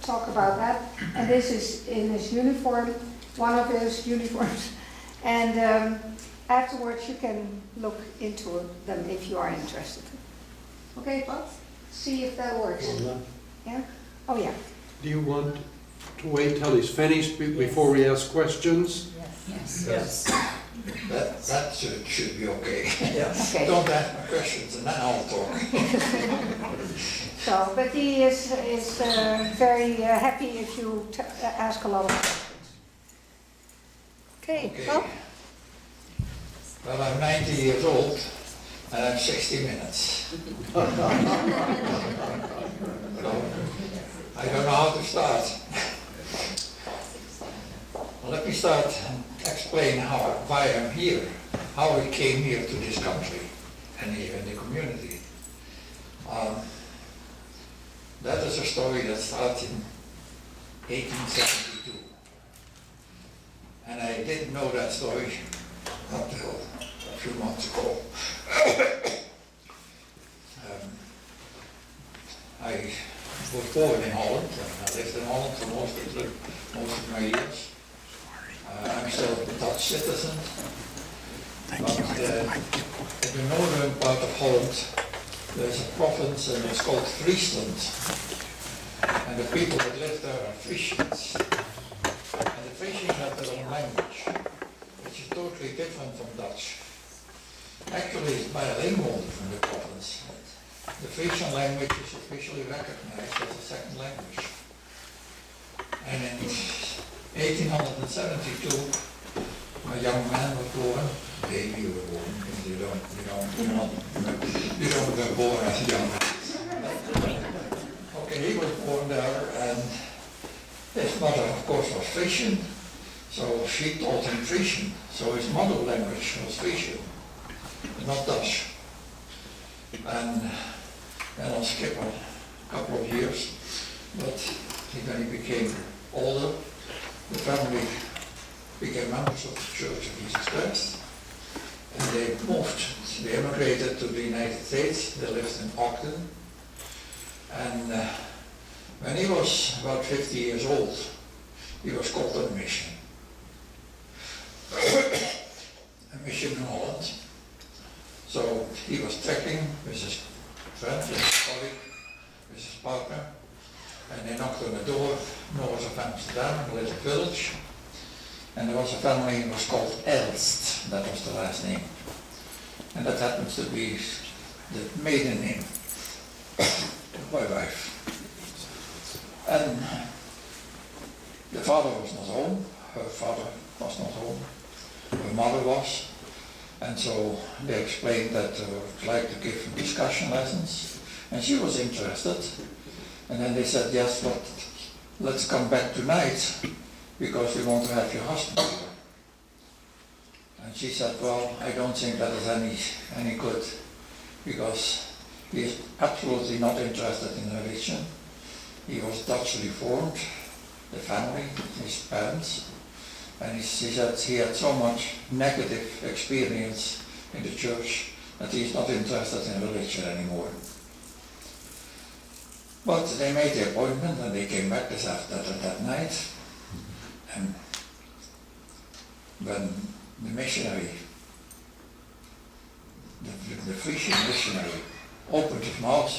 talk about that. And this is in his uniform, one of his uniforms. And afterwards you can look into them if you are interested. Okay, but see if that works. Yeah? Oh yeah. Do you want to wait till he's finished before we ask questions? Yes. That should be okay. Yes. Okay. Don't ask my questions and then I'll talk. So, but he is very happy if you ask a lot of questions. Okay, Okay. well, Well, I'm 90 years old and I'm 60 minutes. So, I don't know how to start. Well, let me start and explain why I'm here, how I came here to this country and here in the community. That is a story that starts in 1872. And I didn't know that story until a few months ago. I was born in Holland and I lived in Holland for most of my years. I'm still a Dutch citizen. But in the northern part of Holland, there's a province and it's called Friesland. And the people that live there are Frisians. And the Frisians have their own language, which is totally different from Dutch. Actually, it's bilingual from the province. The Frisian language is officially recognized as a second language. And in 1872, a young man was born, baby was born, because you don't get born as a young man. Okay, he was born there, and his mother, of course, was Frisian, so she taught him Frisian. So his mother language was Frisian, not Dutch. And then I'll skip a couple of years, but when he became older, the family became members of the Church of Jesus Christ, and they moved. They immigrated to the United States. They lived in Ogden, and when he was about 50 years old, he was called on a mission. A mission in Holland. So he was trekking with his friend, with his colleague, with his partner, and they knocked on the door north of Amsterdam, a little village. And there was a family who was called Elst, that was the last name. And that happens to be the maiden name of my wife. And the father was not home, her father was not home, her mother was. And so they explained that they would like to give discussion lessons, and she was interested. And then they said, yes, but let's come back tonight, because we want to have your husband here. And she said, well, I don't think that is any good, because he is absolutely not interested in religion. He was Dutch Reformed, the family, his parents, and she said he had so much negative experience in the church that he's not interested in religion anymore. But they made the appointment and they came back that night. And when the missionary, the Frisian missionary, opened his mouth,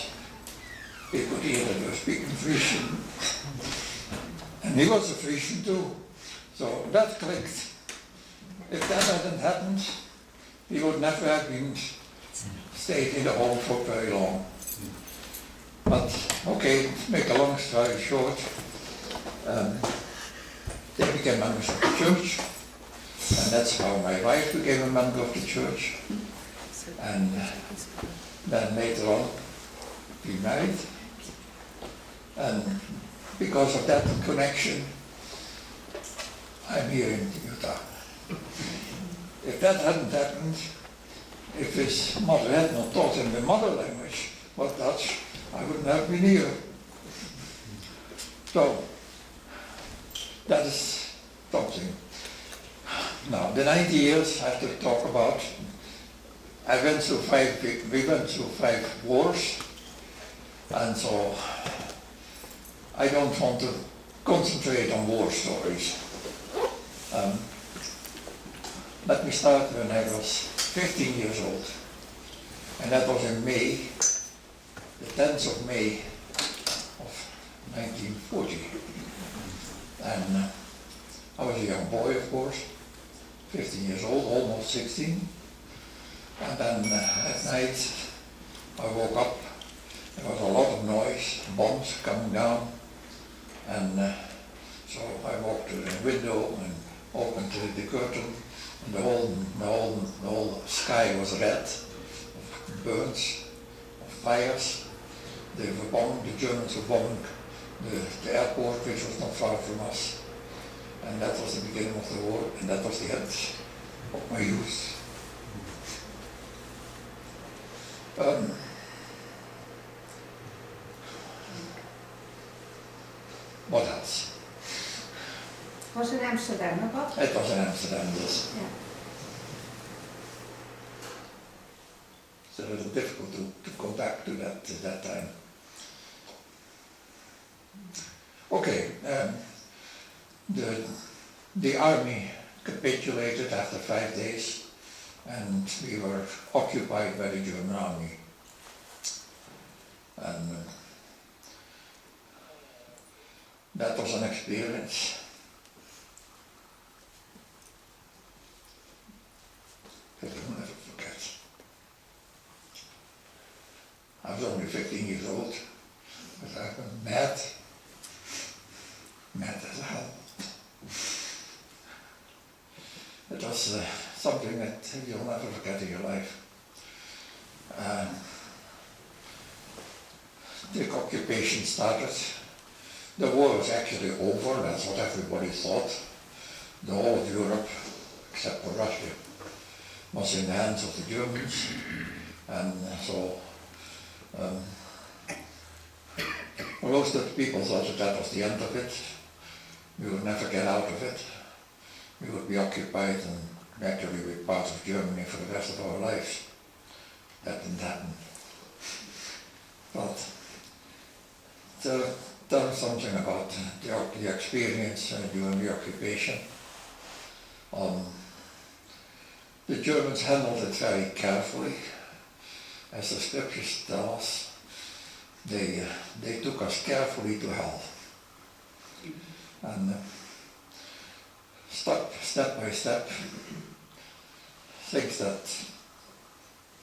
he could hear that they were speaking Frisian. And he was a Frisian too. So that clicked. If that hadn't happened, he would never have been stayed in the home for very long. But okay, to make a long story short, they became members of the church, and that's how my wife became a member of the church. And then later on, we married. And because of that connection, I'm here in Utah. If that hadn't happened, if his mother had not taught him the mother language, what Dutch, I wouldn't have been here. So, that is something. Now, the 90 years I have to talk about. We went through 5 wars, and so I don't want to concentrate on war stories. Let me start when I was 15 years old, and that was in May, the 10th of May of 1940. And I was a young boy, of course, 15 years old, almost 16. And then at night I woke up, there was a lot of noise, bombs coming down, and so I walked to the window and opened the curtain, and the whole sky was red, of burns, of fires. They were bombing, the Germans were bombing the airport, which was not far from us. And that was the beginning of the war, and that was the end of my youth. What else? Was in Amsterdam, or what? It was in Amsterdam, yes. Yeah. So it was difficult to go back to that time. Okay, the army capitulated after 5 days, and we were occupied by the German army. And that was an experience. That I will never forget. I was only 15 years old, but I was mad as hell. It was something that you'll never forget in your life. The occupation started. The war was actually over, that's what everybody thought. The whole of Europe, except for Russia, was in the hands of the Germans. And so most of the people thought that was the end of it. We would never get out of it. We would be occupied and actually be part of Germany for the rest of our lives. That didn't happen. But to tell something about the experience during the occupation. The Germans handled it very carefully. As the scriptures tell us, they took us carefully to hell. And step by step, things that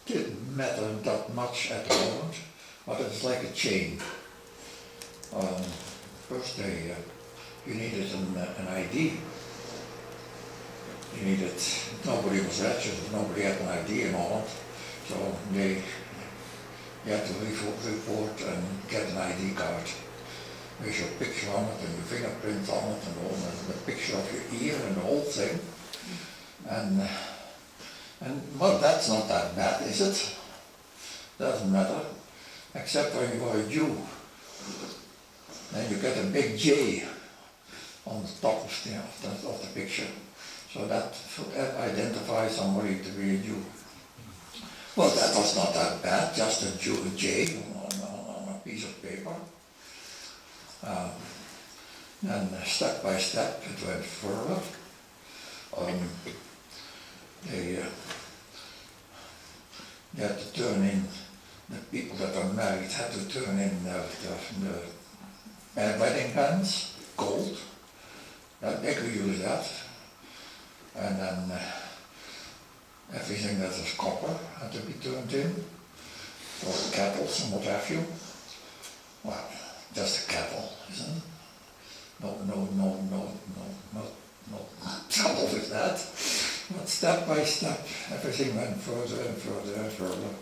didn't matter that much at the moment, but it's like a chain. First you needed an ID. You needed, nobody was registered, nobody had an ID in Holland, so you had to report and get an ID card. With your picture on it and your fingerprint on it and all, and the picture of your ear and the whole thing. And well, that's not that bad, is it? Doesn't matter, except when you are a Jew. Then you get a big J on the top of the picture. So that identifies somebody to be a Jew. Well, that was not that bad, just a J on a piece of paper. And step by step it went further. They had to turn in, the people that are married had to turn in the wedding bands, gold. They could use that. And then everything that was copper had to be turned in, for kettles and what have you. Well, just a kettle, isn't it? No trouble with that. But step by step, everything went further and further and further.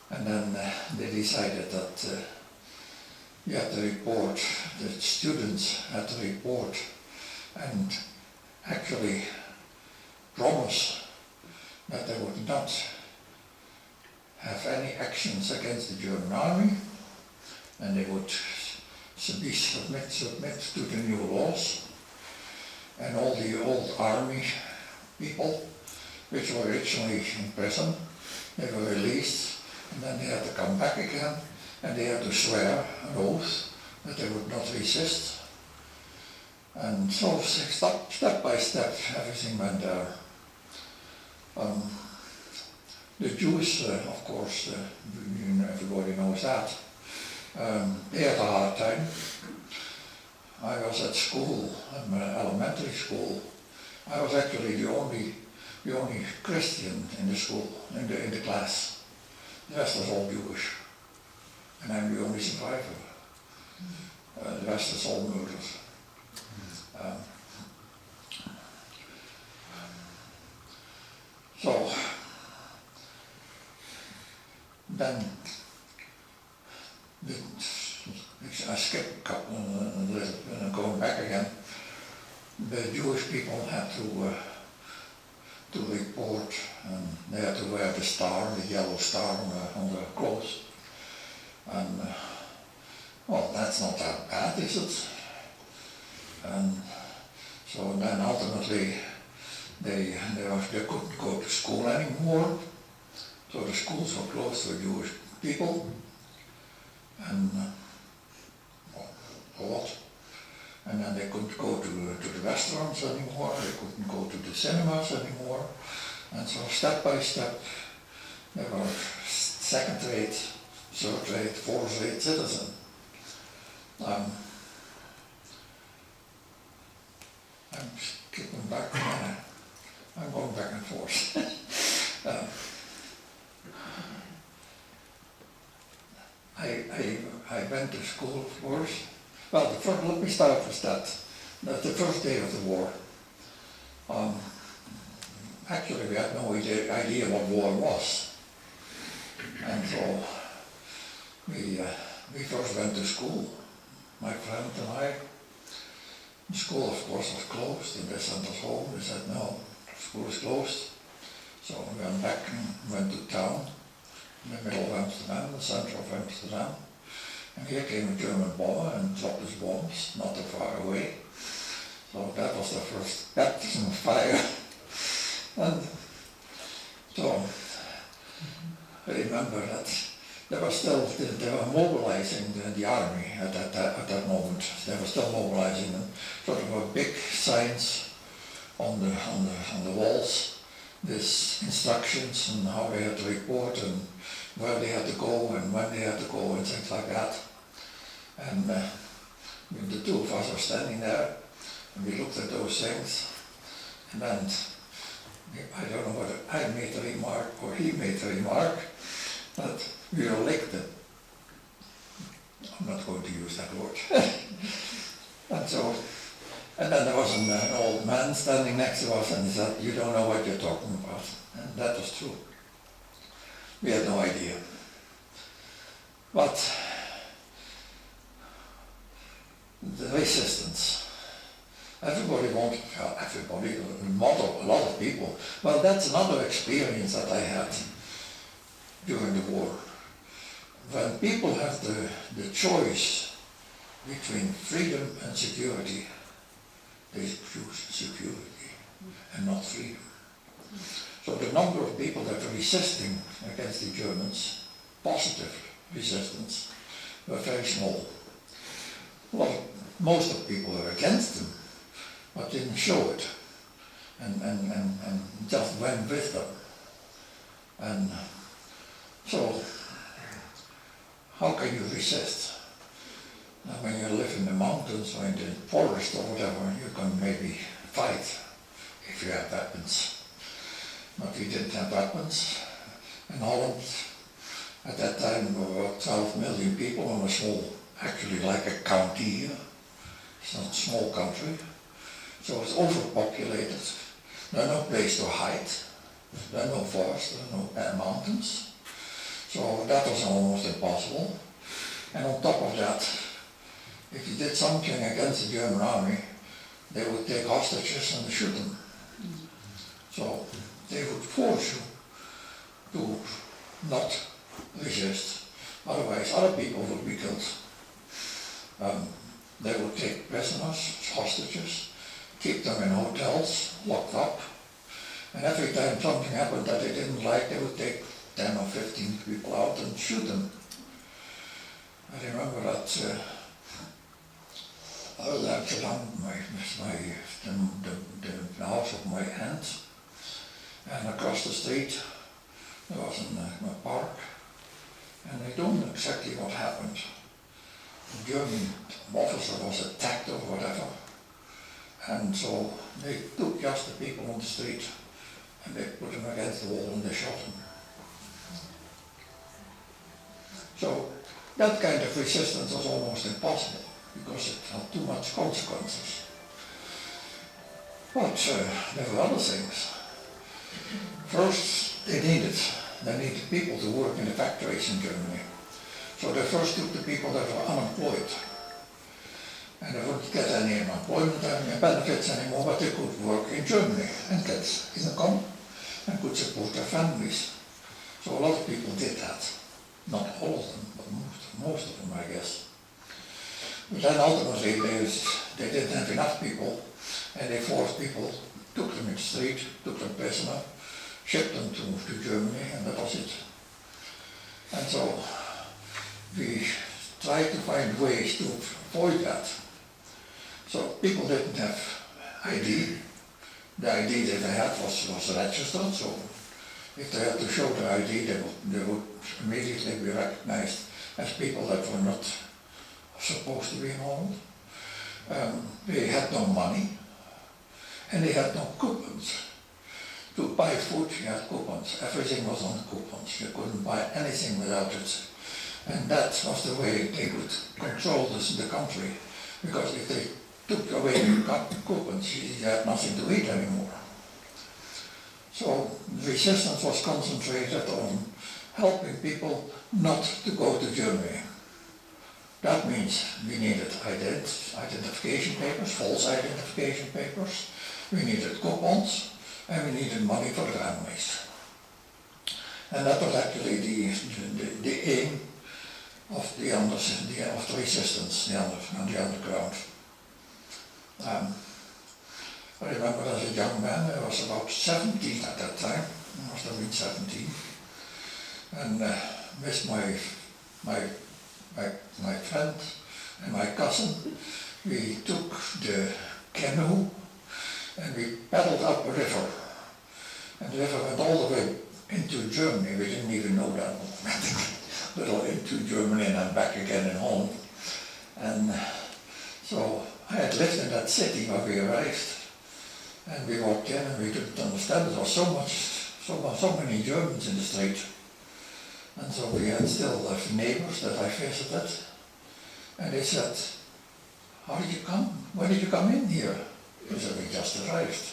And then they decided that you had to report, the students had to report and actually promise that they would not have any actions against the German army, and they would submit to the new laws, and all the old army people, which were originally in prison, they were released, and then they had to come back again, and they had to swear an oath that they would not resist. And so step by step, everything went there. The Jews, of course, everybody knows that, they had a hard time. I was at school, elementary school. I was actually the only Christian in the school, in the class. The rest was all Jewish, and I'm the only survivor. The rest is all murdered. So then I skip a couple a little and going back again. The Jewish people had to report, and they had to wear the star, the yellow star on their clothes. And well, that's not that bad, is it? And so then ultimately they couldn't go to school anymore, so the schools were closed for Jewish people, and a lot. And then they couldn't go to the restaurants anymore, they couldn't go to the cinemas anymore, and so step by step they were second-rate, third-rate, fourth-rate citizen. I'm skipping back, I'm going back and forth. I went to school first. Well, let me start with that. That's the first day of the war. Actually, we had no idea what war was. And so we first went to school, my friend and I. The school, of course, was closed, and they sent us home. They said, no, the school is closed. So we went back and went to town, in the middle of Amsterdam, the center of Amsterdam. And here came a German bomber and dropped his bombs not too far away. So that was the first baptism of fire. And so I remember that they were mobilizing the army at that moment. They were still mobilizing them. So there were big signs on the walls, these instructions and how they had to report and where they had to go and when they had to go and things like that. And the two of us were standing there and we looked at those things, and then I don't know whether I made a remark or he made a remark, but we were licked. I'm not going to use that word. And then there was an old man standing next to us and he said, you don't know what you're talking about. And that was true. We had no idea. But the resistance. Everybody, a lot of people. Well, that's another experience that I had during the war. When people have the choice between freedom and security, they choose security and not freedom. So the number of people that were resisting against the Germans, positive resistance, were very small. Well, most of the people were against them, but didn't show it, and just went with them. And so, how can you resist? Now, when you live in the mountains or in the forest or whatever, you can maybe fight if you have weapons. But we didn't have weapons. In Holland, at that time, there were about 12 million people on a small, actually like a county here. It's not a small country. So it's overpopulated. There's no place to hide. There are no forests, there are no mountains. So that was almost impossible. And on top of that, if you did something against the German army, they would take hostages and shoot them. So they would force you to not resist, otherwise other people would be killed. They would take prisoners, hostages, keep them in hotels, locked up, and every time something happened that they didn't like, they would take 10 or 15 people out and shoot them. I remember that I left along the house of my aunt, and across the street there was a park, and I don't know exactly what happened. The German officer was attacked or whatever, and so they took just the people on the street and they put them against the wall and they shot them. So that kind of resistance was almost impossible because it had too much consequences. But there were other things. First, they needed people to work in the factories in Germany. So they first took the people that were unemployed. And they wouldn't get any unemployment, any benefits anymore, but they could work in Germany and get income and could support their families. So a lot of people did that. Not all of them, but most of them, I guess. But then ultimately they didn't have enough people, and they forced people, took them in the street, took them prisoner, shipped them to Germany, and that was it. And so we tried to find ways to avoid that. So people didn't have ID. The ID that they had was registered, so if they had to show their ID, they would immediately be recognized as people that were not supposed to be in Holland. They had no money, and they had no coupons. To buy food, you had coupons. Everything was on coupons. You couldn't buy anything without it. And that was the way they could control this in the country. Because if they took away your coupons, you had nothing to eat anymore. So resistance was concentrated on helping people not to go to Germany. That means we needed identification papers, false identification papers, we needed coupons, and we needed money for the families. And that was actually the aim of the resistance on the underground. I remember as a young man, I was about 17 at that time, I must have been 17, and with my friend and my cousin, we took the canoe and we paddled up a river. And the river went all the way into Germany. We didn't even know that. Little into Germany and then back again in Holland. And so I had lived in that city where we arrived. And we walked in and we didn't understand. There was so many Germans in the street. And so we had still neighbors that I visited. And they said, "How did you come? When did you come in here?" We said, "We just arrived.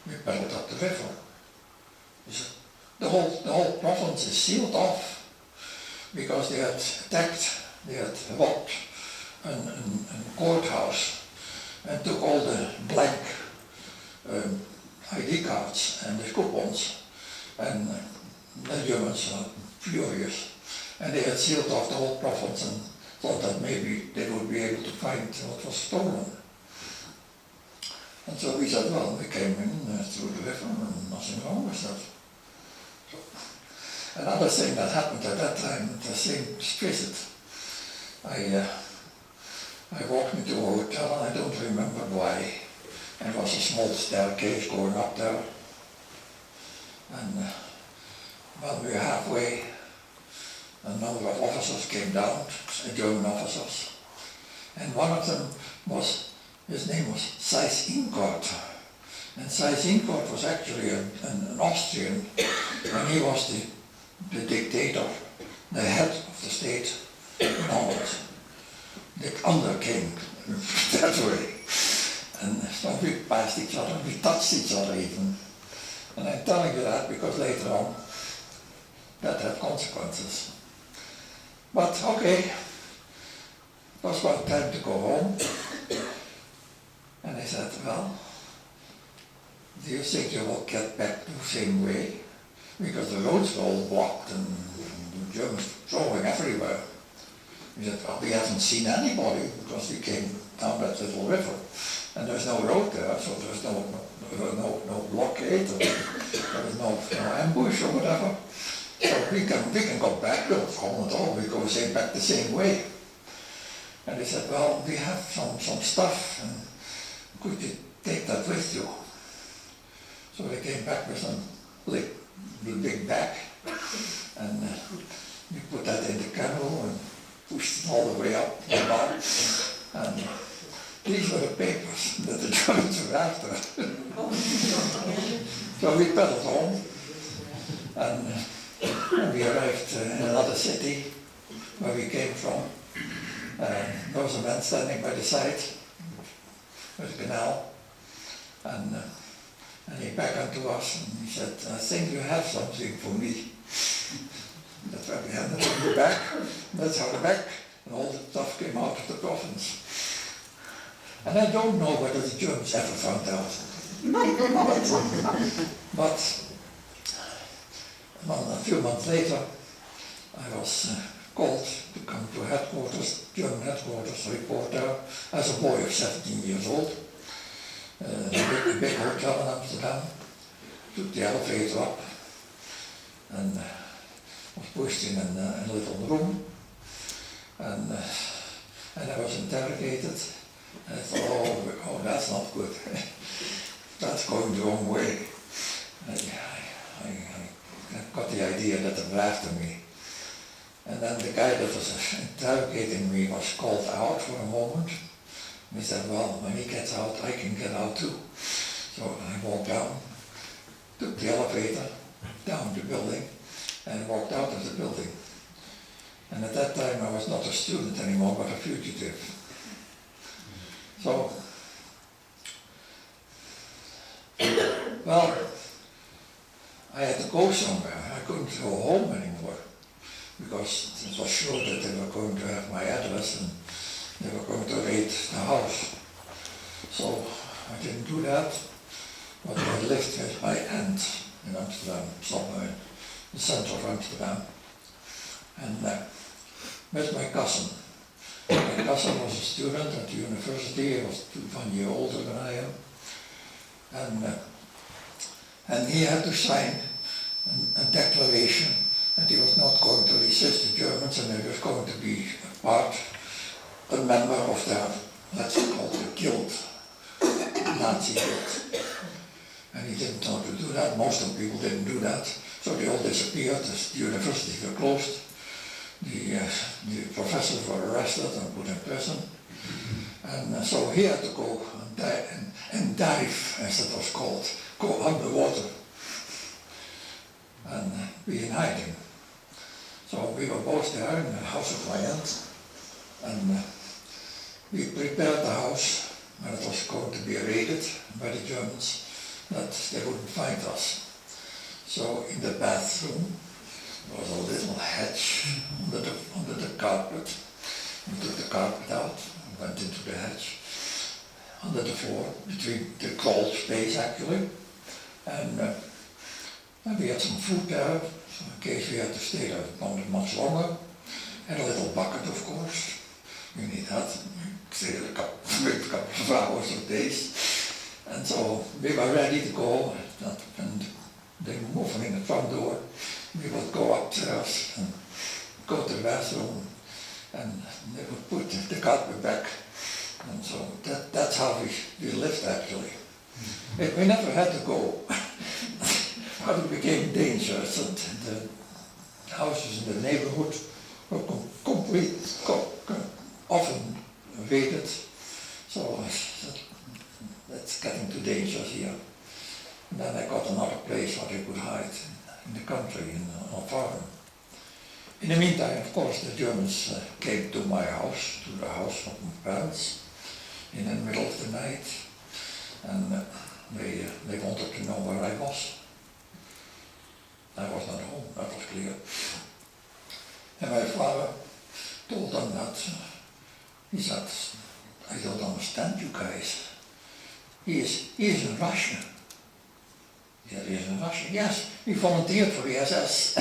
We paddled up the river." He said, the whole province is sealed off because they had attacked, they had robbed a courthouse and took all the blank ID cards and the coupons, and the Germans were furious, and they had sealed off the whole province and thought that maybe they would be able to find what was stolen. And so we said, well, we came in through the river and nothing wrong with that. So, another thing that happened at that time, at the same visit, I walked into a hotel and I don't remember why. And it was a small staircase going up there. And well, we were halfway. A number of officers came down, German officers. And one of them his name was Seyss Incourt. And Seyss Incourt was actually an Austrian, and he was the dictator, the head of the state in Holland, the under king, that way. And so we passed each other, we touched each other even. And I'm telling you that because later on, that had consequences. But okay, it was about time to go home. And I said, well, do you think you will get back the same way? Because the roads were all blocked and the Germans throwing everywhere. He said, well, we haven't seen anybody because we came down that little river. And there's no road there, so there's no blockade, or there's no ambush or whatever. So we can go back, we don't problem at all, we go back the same way. And they said, well, we have some stuff, and could you take that with you? So they came back with some big bag, and we put that in the canoe and pushed it all the way up the bar. And these were the papers that the Germans were after. So we paddled home, and we arrived in another city where we came from. There was a man standing by the side with a canal, and he beckoned to us and he said, I think you have something for me. That's why we handed him the bag. That's how the bag and all the stuff came out of the province. And I don't know whether the Germans ever found out. But a few months later, I was called to come to headquarters, German headquarters, report there as a boy of 17 years old. A big hotel in Amsterdam, took the elevator up and was pushed in a little room, and I was interrogated. And I thought, oh, that's not good. That's going the wrong way. I got the idea that they were after me. And then the guy that was interrogating me was called out for a moment. And he said, well, when he gets out, I can get out too. So I walked down, took the elevator down the building, and walked out of the building. And at that time I was not a student anymore, but a fugitive. So, well, I had to go somewhere. I couldn't go home anymore because it was sure that they were going to have my address and they were going to raid the house. So I didn't do that, but I lived with my aunt in Amsterdam, somewhere in the center of Amsterdam, and with my cousin. My cousin was a student at the university. He was 1 year older than I am. And he had to sign a declaration that he was not going to resist the Germans and he was going to be a member of their, let's call it a guild, Nazi guild. And he didn't want to do that. Most of the people didn't do that. So they all disappeared. The universities were closed. The professors were arrested and put in prison, and so he had to go and dive, as it was called, go underwater and be in hiding. So we were both there in the house of my aunt, and we prepared the house when it was going to be raided by the Germans, that they wouldn't find us. So in the bathroom, there was a little hatch under the carpet. We took the carpet out and went into the hatch under the floor, between the crawl space actually. And we had some food there, so in case we had to stay there much longer. And a little bucket, of course. We need that. We stayed a couple of hours or days. And so we were ready to go, and they were moving in the front door. We would go upstairs and go to the bathroom, and they would put the carpet back. And so that's how we lived actually. We never had to go. But it became dangerous, and the houses in the neighborhood were often raided. So that's getting too dangerous here. And then I got another place where I could hide. In the country, on a farm. In the meantime, of course, the Germans came to my house, to the house of my parents, in the middle of the night, and they wanted to know where I was. I was not home, that was clear. And my father told them that, he said, I don't understand you guys. He is in Russia. Yeah, he is in Russia. Yes, he volunteered for the SS.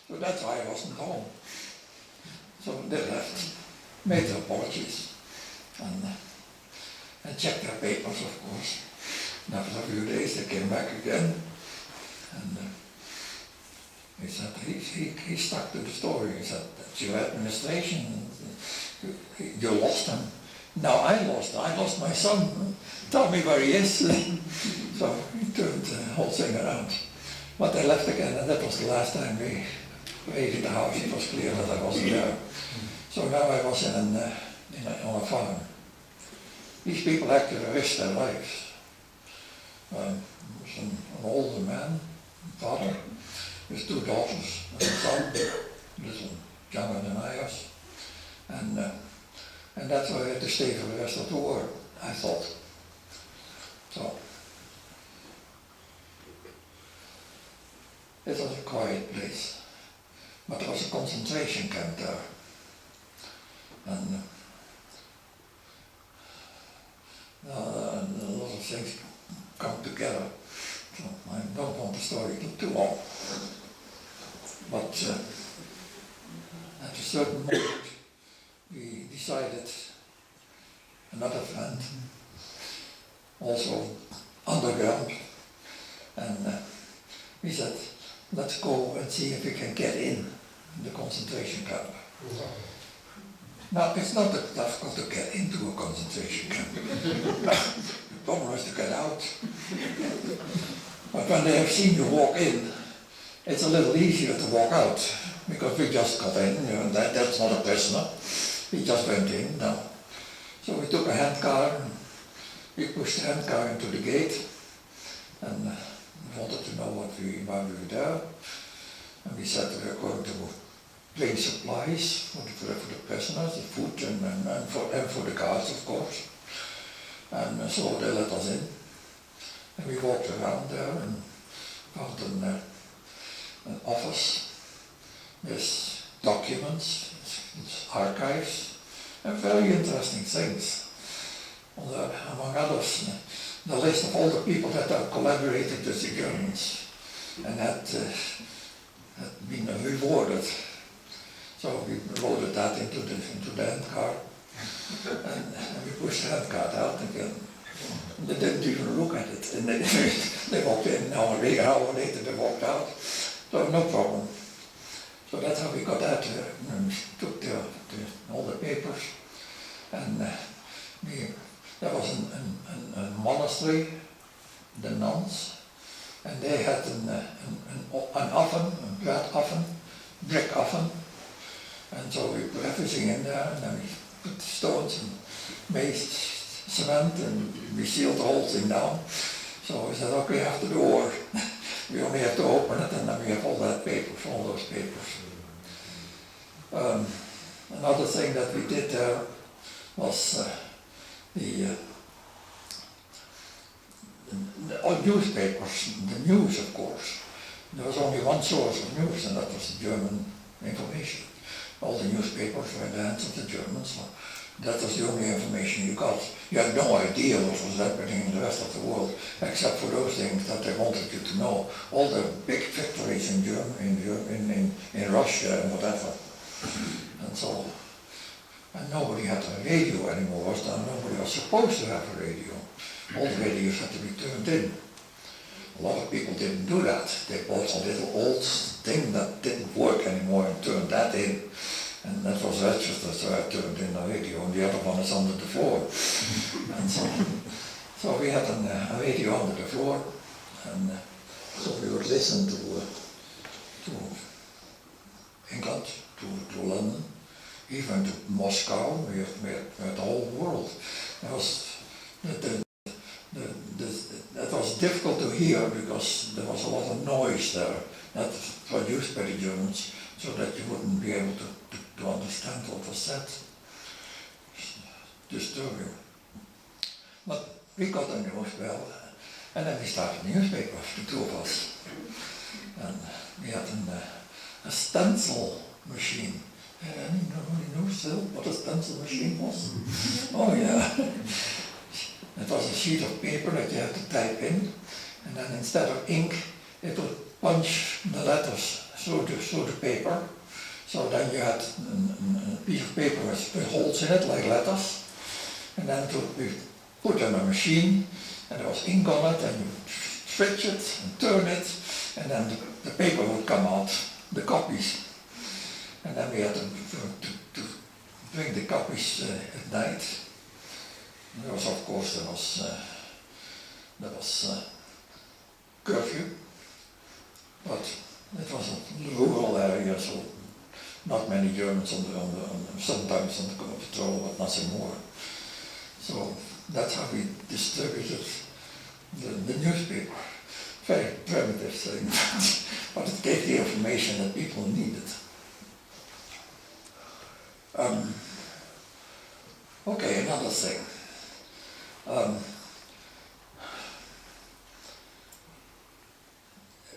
So that's why I wasn't home. So they left, made their apologies, and checked their papers, of course. And after a few days they came back again, and He said, he stuck to the story. He said, that's your administration, you lost him. Now I lost my son. Tell me where he is. So he turned the whole thing around. But they left again, and that was the last time we ate in the house. It was clear that I wasn't there. So now I was on a farm. These people actually risked their lives. Was an older man, father, with 2 daughters, and a son, little younger than I was. And that's why I had to stay for the rest of the war, I thought. So, it was a quiet place, but there was a concentration camp there. And a lot of things come together. So I don't want the story to be too long. But at a certain moment, we decided, another friend, also underground, and we said, let's go and see if we can get in the concentration camp. Now, it's not that difficult to get into a concentration camp. The problem is to get out. But when they have seen you walk in, it's a little easier to walk out, because we just got in, that's not a prisoner. We just went in now. So we took a handcar, and we pushed the handcar into the gate, and we wanted to know why we were there. And we said we were going to bring supplies for the prisoners, the food, and for the guards, of course. And so they let us in. And we walked around there and found an office with documents, archives, and very interesting things. Among others, the list of all the people that have collaborated with the Germans and had been rewarded. So we loaded that into the handcar, and we pushed the handcar out again. They didn't even look at it, and they walked in. An hour later they walked out. So no problem. So that's how we got out there. And we took all the papers, and there was a monastery, the nuns, and they had an oven, a bread oven, brick oven, and so we put everything in there, and then we put the stones and made cement, and we sealed the whole thing down. So we said, okay, after the war, we only have to open it, and then we have all those papers. Another thing that we did there was the newspapers, the news, of course. There was only one source of news, and that was the German information. All the newspapers were in the hands of the Germans, so that was the only information you got. You had no idea what was happening in the rest of the world, except for those things that they wanted you to know. All the big victories in Germany, in Russia and whatever. And so, and nobody had a radio anymore, nobody was supposed to have a radio. All the radios had to be turned in. A lot of people didn't do that. They bought a little old thing that didn't work anymore and turned that in. And that was registered, so I turned in a radio, and the other one is under the floor. And so we had a radio under the floor, and so we would listen to England, to London, even to Moscow, we had the whole world. That was difficult to hear because there was a lot of noise there that was produced by the Germans, so that you wouldn't be able to understand what was said. Disturbing. But we got the news well, and then we started a newspaper, the two of us. And we had a stencil machine. Anybody know still what a stencil machine was? Oh yeah. It was a sheet of paper that you had to type in, and then instead of ink, it would punch the letters through the paper. So then you had a piece of paper with holes in it, like letters, and then it would be put in a machine, and there was ink on it, and you switch it and turn it, And then the paper would come out, the copies, and then we had to bring the copies at night. There was, of course, there was curfew, but it was a rural area, so not many Germans sometimes on the patrol, but nothing more. So that's how we distributed the newspaper. Very primitive thing, but it gave the information that people needed. Okay, another thing.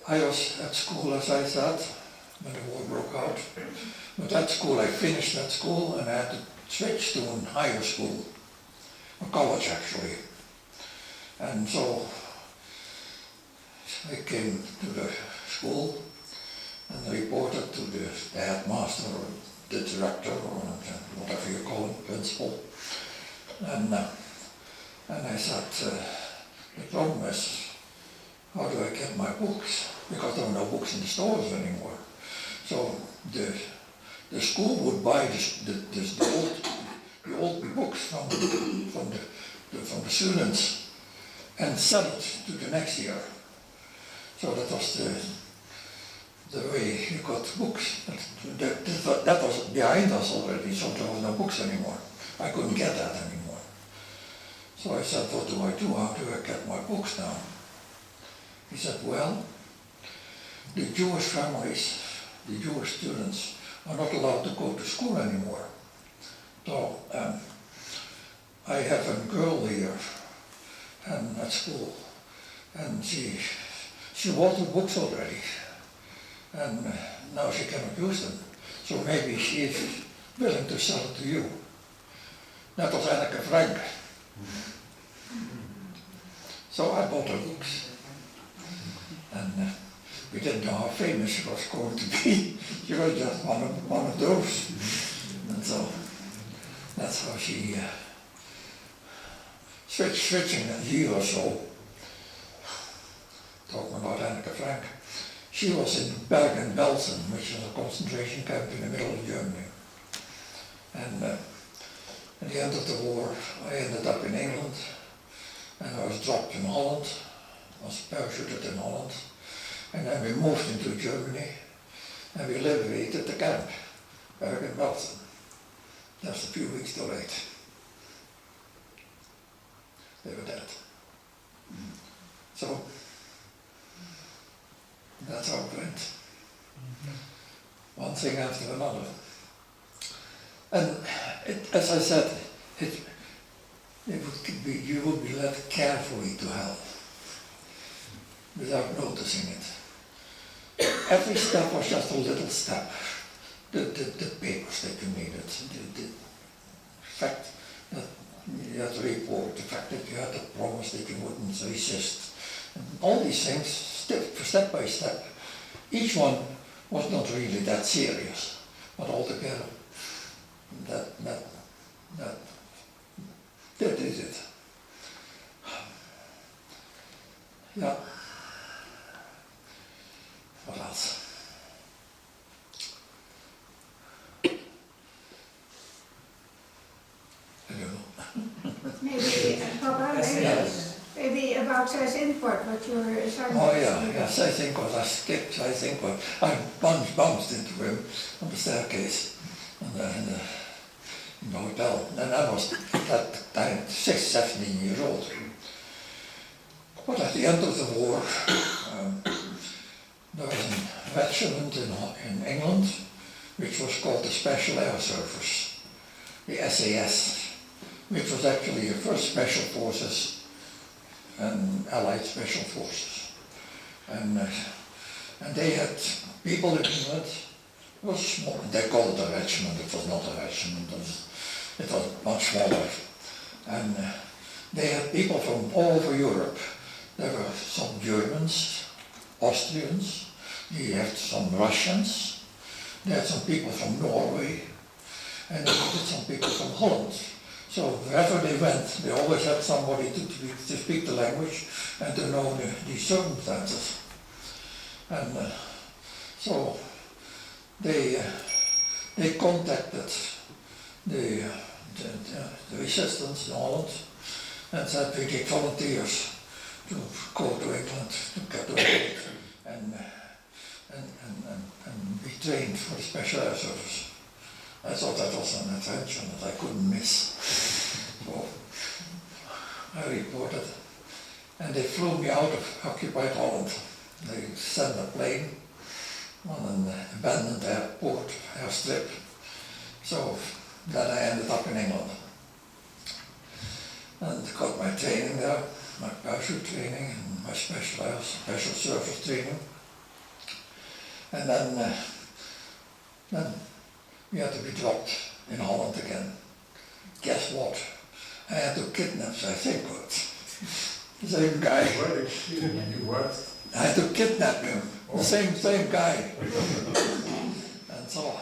I was at school, as I said, when the war broke out. But at school, I finished that school and I had to switch to a higher school, a college actually. And so I came to the school and reported to the headmaster or the director or whatever you call it, principal. And I said, the problem is, how do I get my books? Because there were no books in the stores anymore. So the school would buy the old books from the students and sell it to the next year. So that was the way you got books. That was behind us already, so there was no books anymore. I couldn't get that anymore. So I said, what do I do? How do I get my books now? He said, well, the Jewish families, the Jewish students are not allowed to go to school anymore. So I have a girl here at school, and she bought the books already, and now she cannot use them. So maybe she is willing to sell it to you. That was Anneke Frank. So I bought her books. And we didn't know how famous she was going to be. She was just one of those. And so that's how she switching a year or so. Talking about Anneke Frank. She was in Bergen-Belsen, which is a concentration camp in the middle of Germany. And at the end of the war, I ended up in England, and I was dropped in Holland. I was parachuted in Holland, and then we moved into Germany, and we liberated the camp, Bergen-Belsen. Just a few weeks too late. They were dead. So, that's how it went. One thing after another. And as I said, you would be led carefully to hell, without noticing it. Every step was just a little step. The papers that you needed, the fact that you had to report, the fact that you had to promise that you wouldn't resist, and all these things, step by step. Each one was not really that serious, but altogether, that is it. Yeah. What else? I don't know. Maybe, Papa, maybe about size import, what your assignment. Oh yeah, yes, I think what I skipped, I bounced into him on the staircase in the hotel, and I was at that time 17 years old. But at the end of the war, there was a regiment in England, which was called the Special Air Service, the SAS, which was actually the first Special Forces and Allied Special Forces. And they had people in England. It was small. They called it a regiment. It was not a regiment. It was much smaller. And they had people from all over Europe. There were some Germans, Austrians, they had some Russians, they had some people from Norway, and they had some people from Holland. So wherever they went, they always had somebody to speak the language and to know the circumstances. And so they contacted the resistance in Holland and said we need volunteers to go to England to get away and be trained for the special air service. I thought that was an adventure that I couldn't miss. So I reported, and they flew me out of occupied Holland. They sent a plane on an abandoned airport, airstrip. So then I ended up in England and got my training there, my parachute training and my special service training. And then we had to be dropped in Holland again. Guess what? I had to kidnap, I think, the same guy. I had to kidnap him, the same guy. And so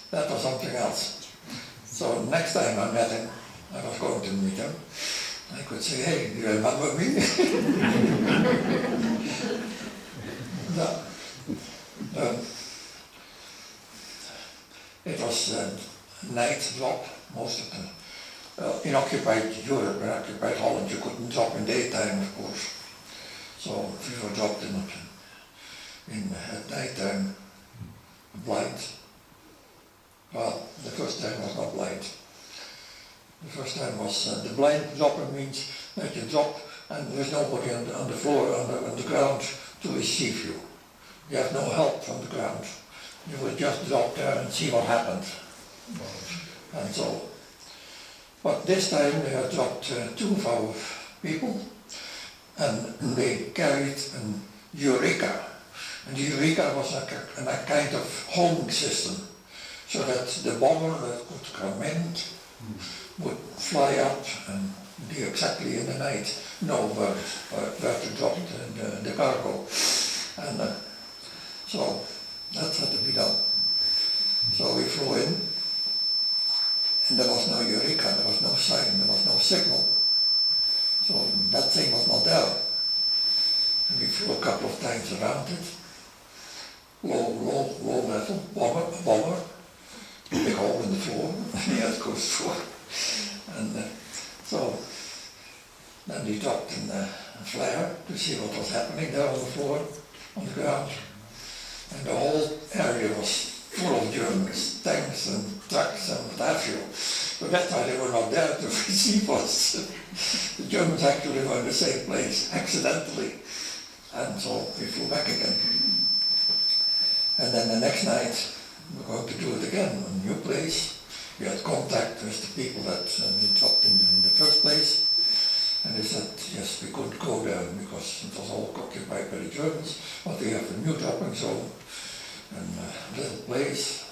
that was something else. So next time I met him, I was going to meet him, I could say, hey, do you remember me? It was a night drop, most of the, in occupied Europe, in occupied Holland, you couldn't drop in daytime, of course. So we were dropped at night time, blind. Well, the first time was not blind. The first time was the blind dropping means that you drop and there's nobody on the floor, on the ground to receive you. You have no help from the ground. You will just drop there and see what happened. And so, but this time they had dropped 2 of our people and they carried an Eureka. And the Eureka was a kind of homing system, so that the bomber that could come in would fly up and be exactly in the night know where to drop the cargo. And so that had to be done. So we flew in, and there was no Eureka, there was no sign, there was no signal. So that thing was not there. And we flew a couple of times around it. Low level, bomber, big hole in the floor, yeah, it goes through. And so then we dropped in a flare to see what was happening there on the floor, on the ground. And the whole area was full of Germans, tanks and trucks and what have you. But that's why they were not there to receive us. The Germans actually were in the same place, accidentally. And so we flew back again. And then the next night, we were going to do it again, a new place. We had contact with the people that we dropped in the first place. And they said, yes, we couldn't go there because it was all occupied by the Germans, but we have a new dropping zone and a little place.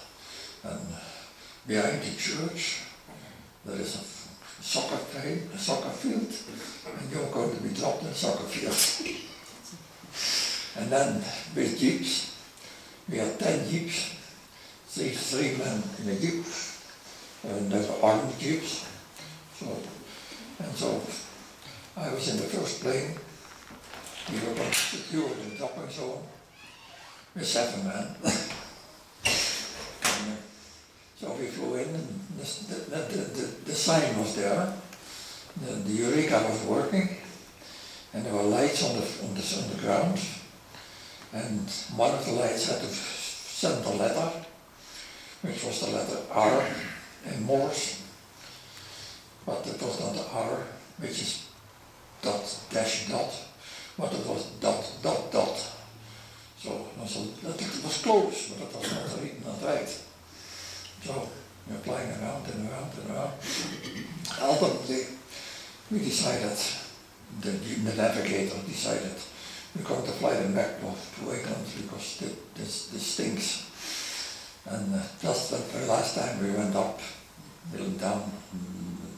And behind the church, there is a soccer field, and you're going to be dropped in a soccer field. And then with jeeps, we had 10 jeeps, three men in a jeep, and there were armed jeeps. So I was in the first plane. We were going to secure the dropping zone with 7 men. And, so we flew in, and the sign was there. The Eureka was working, and there were lights on the ground. And one of the lights had to send a letter, which was the letter R in Morse, but it was not the R, which is dot dash dot, but it was dot dot dot. So it was close, but it was not right. So we were flying around and around and around. Ultimately, we decided, the navigator decided, we're going to fly them back to England because this stinks. And just the last time we went up, down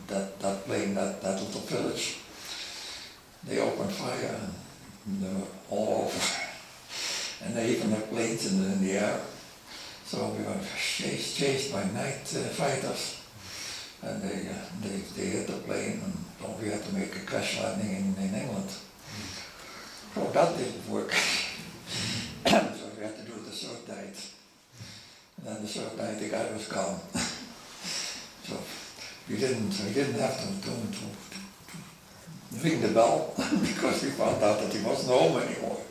that plane, that little village, they opened fire and they were all over. And they even had planes in the air. So we were chased by night fighters. And they hit the plane, and so we had to make a crash landing in England. So that didn't work. So we had to do the third night. And then the third night the guy was gone. So we didn't have to ring the bell because we found out that he wasn't home anymore.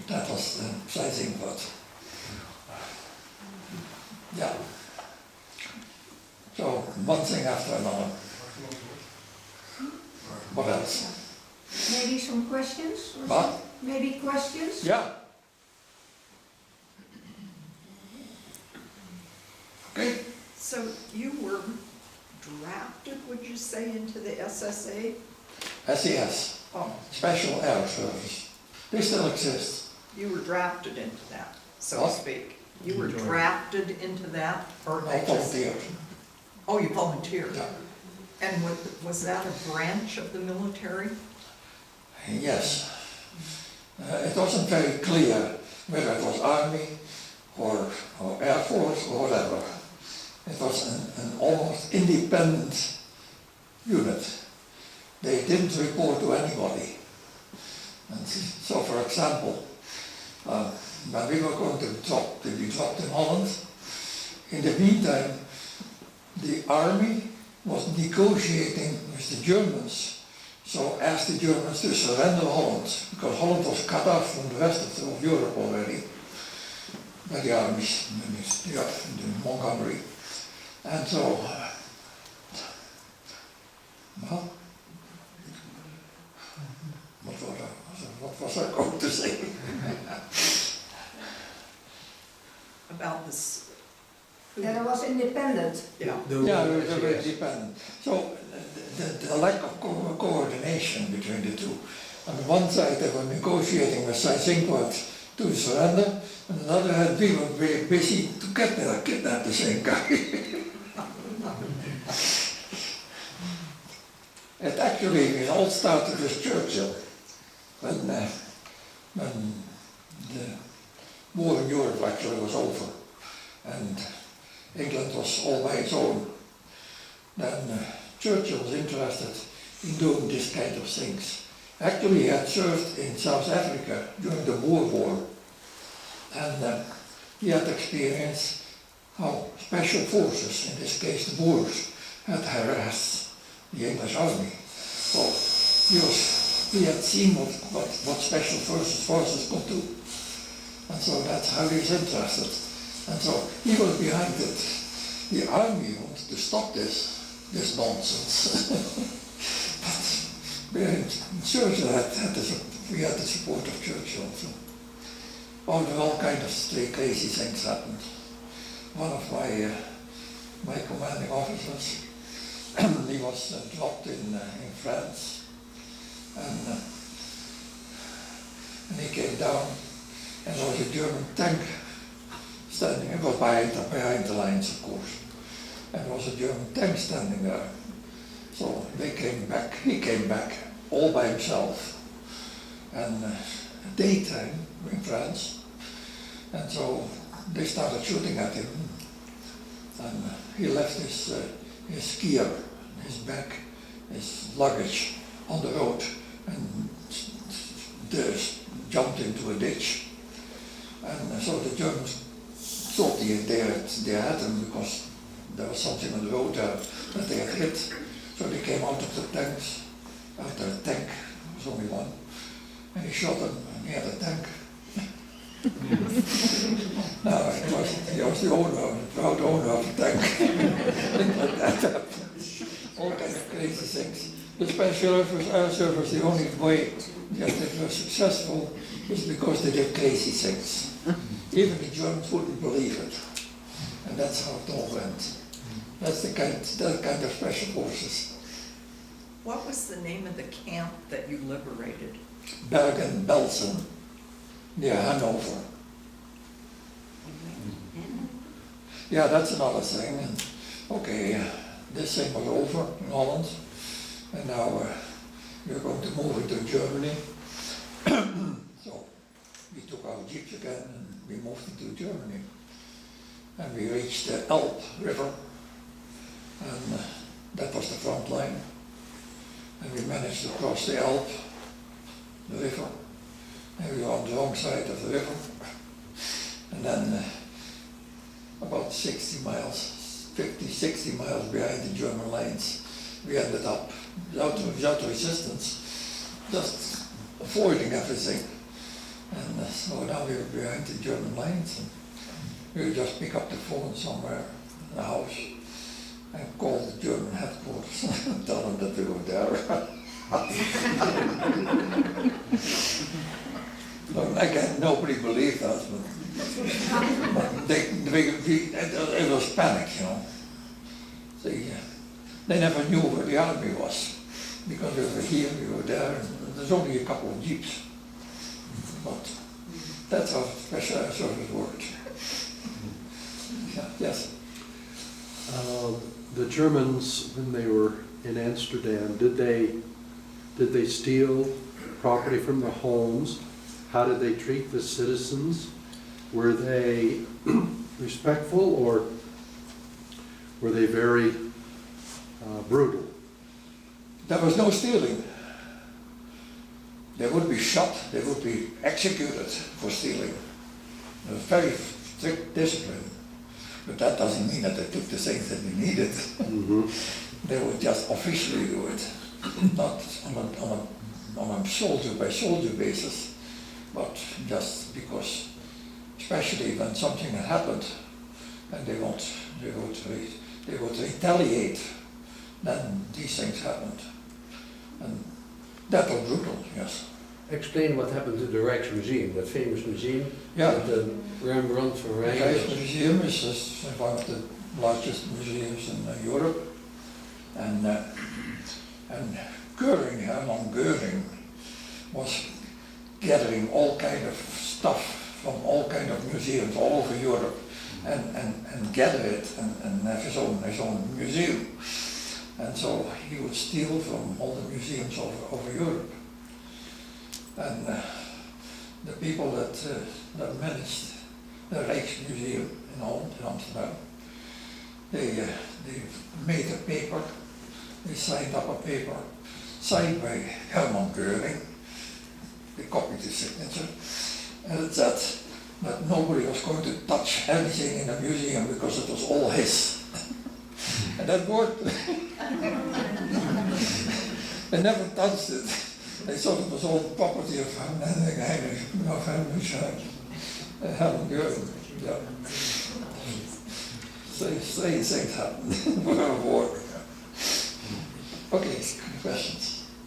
That was the sizing part. Yeah. So one thing after another. What else? Maybe some questions? or What? something? Maybe questions? Yeah. Okay. So you were drafted, would you say, into the SSA? SES, Oh, Special Air Service. They still exist. you were drafted into that, so to What? speak. You were drafted into that, or I they just? volunteered. Oh, you volunteered? Yeah. And was that a branch of the military? Yes. It wasn't very clear whether it was Army or Air Force or whatever. It was an almost independent unit. They didn't report to anybody. And so, for example, when we were going to be dropped in Holland, in the meantime, the army was negotiating with the Germans. So asked the Germans to surrender Holland, because Holland was cut off from the rest of Europe already by the armies in Montgomery. And so, well, what was I going to say? About this? That it was independent. Yeah. Yeah, we were very dependent. So the lack of coordination between the two. On the one side they were negotiating with Seyss-Inquart to surrender, and on the other hand we were very busy to kidnap the same guy. It all started with Churchill, when the war in Europe actually was over, and England was all by its own. Then Churchill was interested in doing this kind of things. Actually, he had served in South Africa during the Boer War, and he had experienced how special forces, in this case the Boers, had harassed the English army. So he had seen what special forces could do. And so that's how he was interested. And so he was behind it. The army wanted to stop this nonsense. But Churchill we had the support of Churchill. So all kind of crazy things happened. One of my commanding officers, he was dropped in France, and he came down, and there was a German tank standing. It was behind the lines, of course, and there was a German tank standing there. So he came back all by himself, and daytime in France, and so they started shooting at him, and he left his gear, his bag, his luggage on the road, and jumped into a ditch. And so the Germans thought they had him because there was something on the road there that they had hit. So they came out of the tanks, out the tank, there was only one, and he shot him, and he had a tank. No, he was the owner, the proud owner of the tank. Things like that happened. All kind of crazy things. The Special Air Service, the only way that they were successful is because they did crazy things. Even the Germans wouldn't believe it. And that's how it all went. That's that kind of special forces. What was the name of the camp that you liberated? Bergen-Belsen, near Hanover. Yeah, that's another thing. And, okay, this thing was over in Holland, and now we're going to move into Germany. So we took our jeeps again and we moved into Germany. And we reached the Elbe River, and that was the front line. And we managed to cross the Elbe the river. And we were on the wrong side of the river. And then about 60 miles, 50, 60 miles behind the German lines, we ended up without resistance, just avoiding everything. And so now we were behind the German lines, and we would just pick up the phone somewhere in the house and call the German headquarters and tell them that we were there. Well, again, nobody believed us, but it was panic, you know. They never knew where the army was, because we were here, we were there, and there's only a couple of jeeps. But that's how special air service worked. Yeah, yes. The Germans, when they were in Amsterdam, did they steal property from the homes? How did they treat the citizens? Were they respectful, or were they very brutal? There was no stealing. They would be shot, they would be executed for stealing. There was very strict discipline. But that doesn't mean that they took the things that we needed. Mm-hmm. They would just officially do it, not on a soldier by soldier basis, but just because, especially when something had happened and they would retaliate, then these things happened. And that was brutal, yes. Explain what happened to the Rijksmuseum, that famous museum. Yeah. With the Rembrandt from The Rijks. Museum is one of the largest museums in Europe, and Göring, Hermann Göring, was gathering all kind of stuff from all kind of museums all over Europe, and gather it and have his own museum. And so he would steal from all the museums over Europe. And the people that managed the Rijksmuseum in Holland, in Amsterdam, they made a paper, they signed up a paper, signed by Hermann Göring. They copied his signature, and it said that nobody was going to touch anything in the museum because it was all his. And that worked. They never touched it. They thought it was all property of Hermann Göring. Yeah. Strange things happen. War. Okay, questions?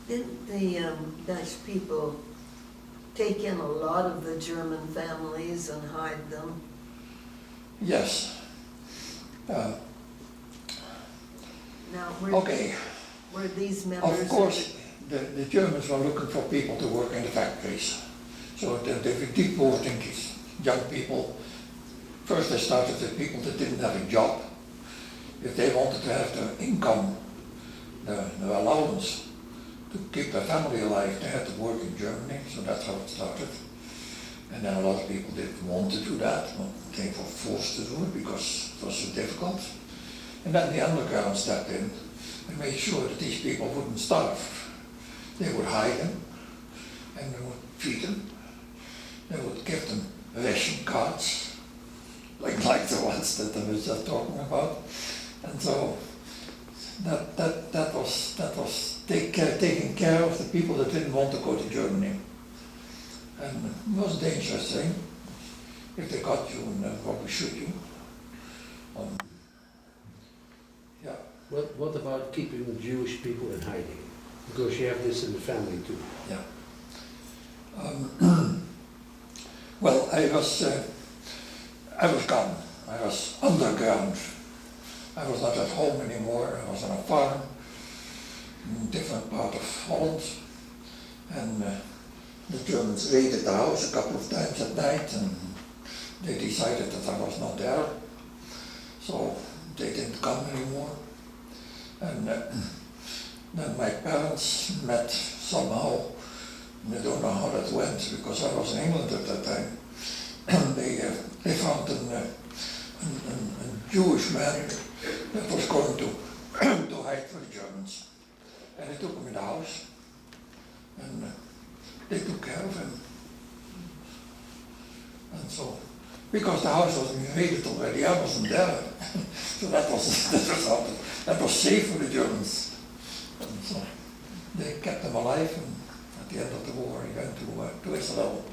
Didn't the Dutch people take in a lot of the German families and hide them? Yes. Now, Okay. were these members? Of course, the Germans were looking for people to work in the factories. So they were deporting young people. First they started with people that didn't have a job. If they wanted to have their income, their allowance to keep their family alive, they had to work in Germany, so that's how it started. And then a lot of people didn't want to do that, but they were forced to do it because it was so difficult. And then the underground stepped in and made sure that these people wouldn't starve. They would hide them, and they would feed them. They would give them ration cards, like the ones that I was just talking about. And so that was taking care of the people that didn't want to go to Germany. And it was a dangerous thing. If they got you, and they'd probably shoot you. Yeah. What about keeping the Jewish people in hiding? Because you have this in the family too. Yeah. Well, I was gone. I was underground. I was not at home anymore. I was on a farm in a different part of Holland. And the Germans raided the house a couple of times at night, and they decided that I was not there. So they didn't come anymore. And then my parents met somehow. I don't know how that went, because I was in England at that time. They found a Jewish man that was going to hide for the Germans. And they took him in the house. And they took care of him. And so, because the house was invaded already, I wasn't there. So that was safe for the Germans. And so they kept him alive, and at the end of the war he went to Israel.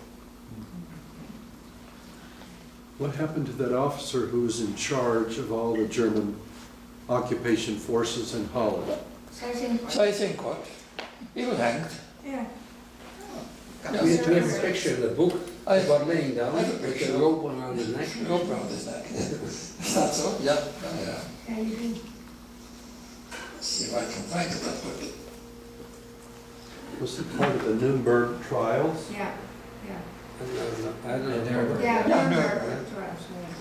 What happened to that officer who was in charge of all the German occupation forces in Holland? So I think what? He was hanged. Yeah. We have to have a picture in the book I- about laying down I have a with picture. a rope around his neck. Rope around his neck. Is that so? Yeah. Yeah. Yeah, you do. Let's see if I can find it that quickly. Was it part of the Nuremberg trials? Yeah, yeah. I don't know. Yeah, Yeah, Nuremberg Nuremberg. trials, yeah.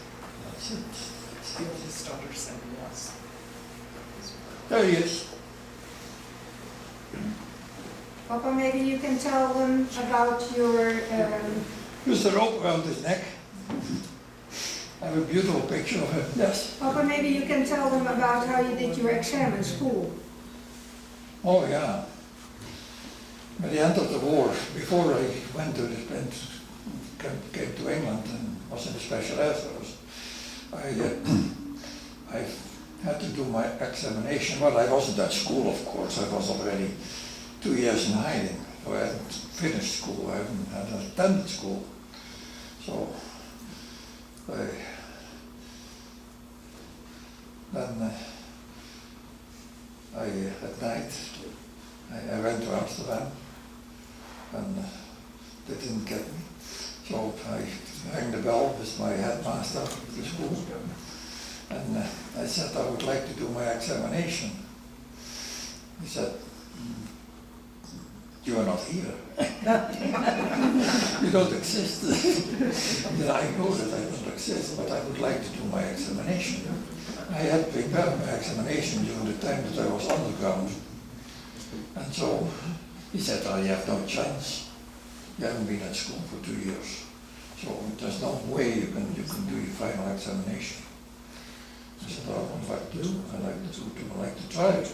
That's it. The oldest daughter said yes. There he is. Papa, maybe you can tell them about your, There's the rope around his neck. I have a beautiful picture of him. Yes. Papa, maybe you can tell them about how you did your exam in school. Oh, yeah. At the end of the war, before I came to England and was in the Special Air Force, I had to do my examination. Well, I wasn't at school, of course. I was already 2 years in hiding. So I hadn't finished school. I hadn't attended school. So at night, I went to Amsterdam, and they didn't get me. So I rang the bell with my headmaster of the school, and I said I would like to do my examination. He said, "You are not here. You don't exist." And I know that I don't exist, but I would like to do my examination. I had prepared my examination during the time that I was underground. And so he said, "Oh, you have no chance. You haven't been at school for 2 years. So there's no way you can do your final examination." I said, "Oh, what would I like to do? I'd like to try it."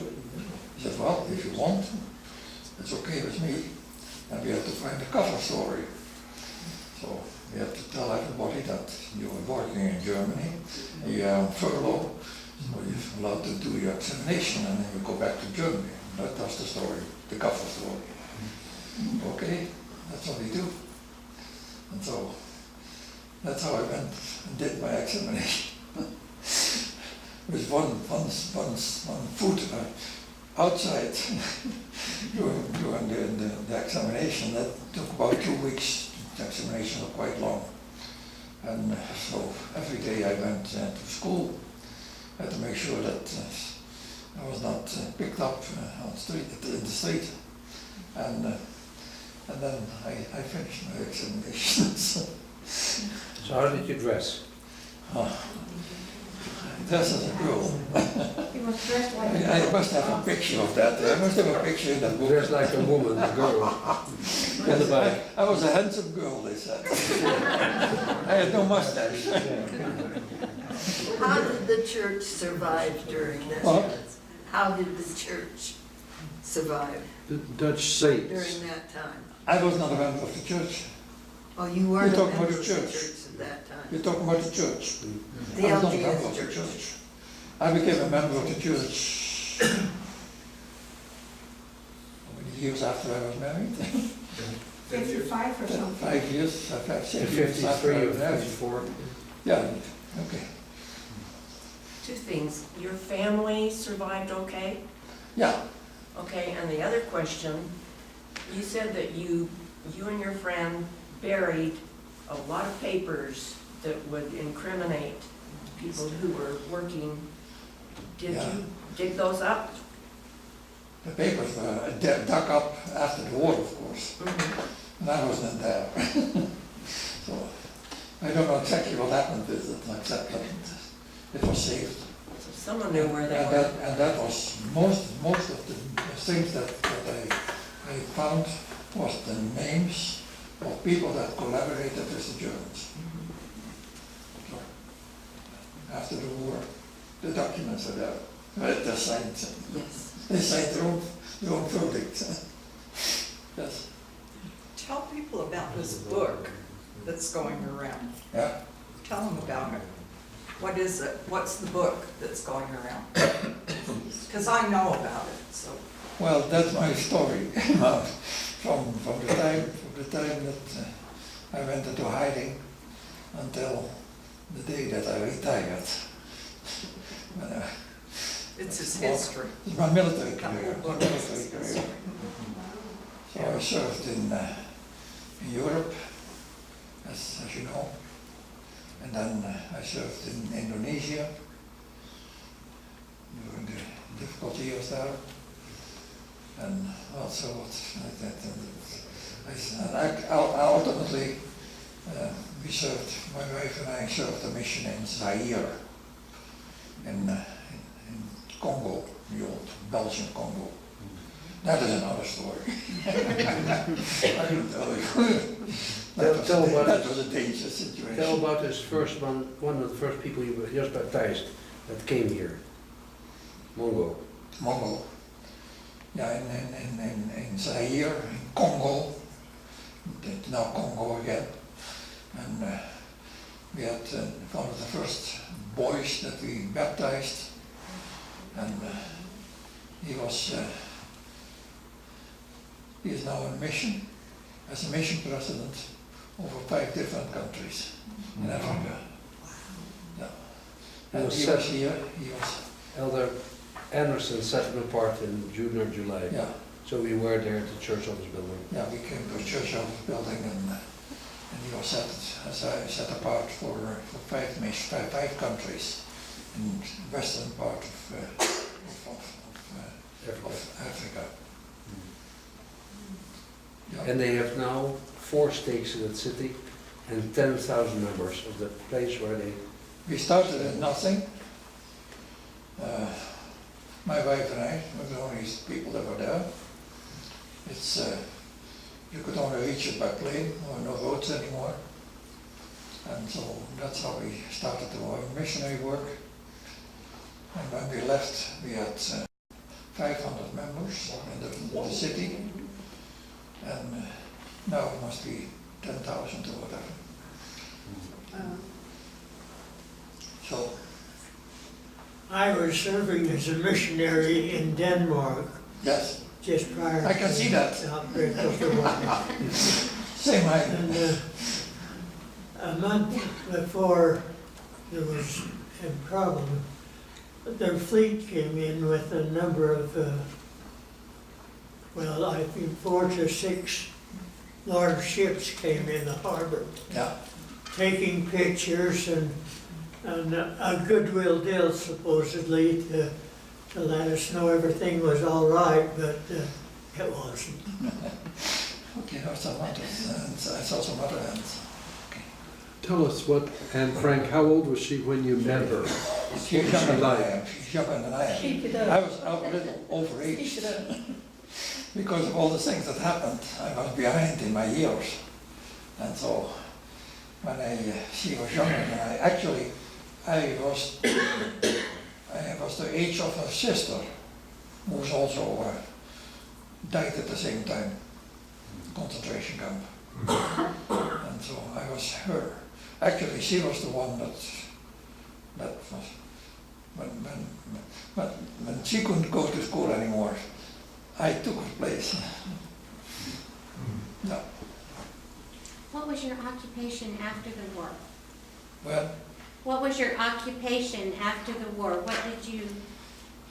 He said, "Well, if you want, it's okay with me." And we had to find a cover story. So we had to tell everybody that you were working in Germany, you are on furlough, so you're allowed to do your examination, and then you go back to Germany. That was the story, the cover story. Okay, that's what we do. And so that's how I went and did my examination. With one foot outside during the examination. That took about 2 weeks. The examination was quite long. And so every day I went to school. I had to make sure that I was not picked up on in the street. And then I finished my examination. So how did you dress? Dressed as a girl. He was dressed like I must have a picture of that. I must have a picture in that book. Dressed like a woman, a girl. In the back. I was a handsome girl, they said. I had no mustache. How did the church survive during this? What? How did the church survive The Dutch saints. during that time? I was not a member of the church. Oh, you weren't a You're talking member about of the the church. church at that time? You're talking about the church. The I was not a member of LDS the church. church. I became a member of the church how many years after I was married? 55 or something. 5 years, I've had 6 In years after 53 I or was married. 54. Yeah, okay. Two things. Your family survived okay? Yeah, Okay, and the other question, you said that you and your friend buried a lot of papers that would incriminate people who were working. Did Yeah. you dig those up? the papers were dug up after the war, of course. And I wasn't there. So I don't know exactly what happened with it, except that it was saved. So someone knew where they And were. that was most of the things that I found was the names of people that collaborated with the Germans. So, after the war, the documents are there. They're signed. Yes. They signed their own verdict. Yes. Tell people about this book that's going around. Yeah, Tell them about it. What is it? What's the book that's going around? Because I know about it, so. well, that's my story. From the time that I went into hiding until the day that I retired. It's his history. It's my military The whole career. book military is his career. history. So I served in Europe, as you know, and then I served in Indonesia during the difficult years there, and also like that. And I ultimately we served. My wife and I served a mission in Zaire, in Congo, the old Belgian Congo. That is another story. I can tell you. That was a dangerous situation. Tell about this first one of the first people you were just baptized that came here. Mongo. Mongo. Yeah, in Zaire, in Congo, it's now Congo again. And we had one of the first boys that we baptized, and he is now on mission as a mission president over 5 different countries in Africa. Yeah. And he was here, he was, Elder Anderson set him apart in June or July. yeah, So we were there at the church office building. yeah, we came to a church office building, and he was set apart for 5 countries in the western part of Africa. Yeah. And they have now 4 stakes in that city and 10,000 members of the place where they... We started at nothing. My wife and I were the only people that were there. It's you could only reach it by plane, there were no roads anymore. And so that's how we started our missionary work. And when we left, we had 500 members in the city. And now it must be 10,000 or whatever. So, I was serving as a missionary in Denmark yes, just prior I can see that. the outbreak of the war. same height. And a month before there was a problem, their fleet came in with a number of, well, I think 4 to 6 large ships came in the harbor, Yeah, taking pictures and a goodwill deal supposedly to let us know everything was all right, but it wasn't. okay, there's some others, and I saw some other hands. Tell us what, and Frank, how old was she when you met her? She's younger than I am. She's younger than I am. Keep it I up. was a little overage Keep it up. because of all the things that happened. I was behind in my years, and so when she was younger than I, actually, I was the age of her sister, who was also died at the same time, concentration camp, and so I was her. Actually, she was the one that was, when she couldn't go to school anymore, I took her place. No. What was your occupation after the war? Well, What was your occupation after the war? What did you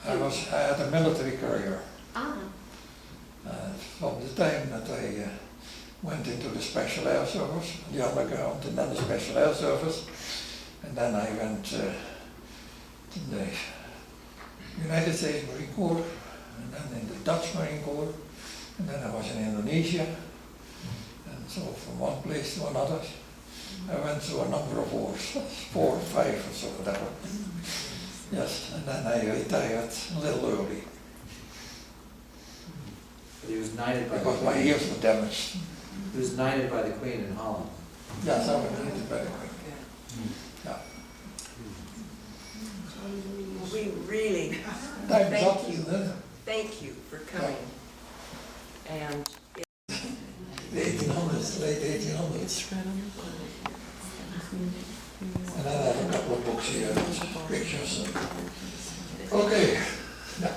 I had a military career. Ah, From the time that I went into the Special Air Service, the underground, and then the Special Air Service, and then I went to the United States Marine Corps, and then in the Dutch Marine Corps, and then I was in Indonesia, and so from one place to another, I went through a number of wars, 4 or 5 or so, whatever. Yes, and then I retired a little early, But he was knighted by the because my Queen. ears were damaged. He was knighted by the Queen in Holland. Yes, I was knighted by the Queen. Yeah. We really Time's Thank up, you. isn't it? thank you for coming. And We the 1800s, late 1800s. And then I have a couple of books here, pictures. Okay, now,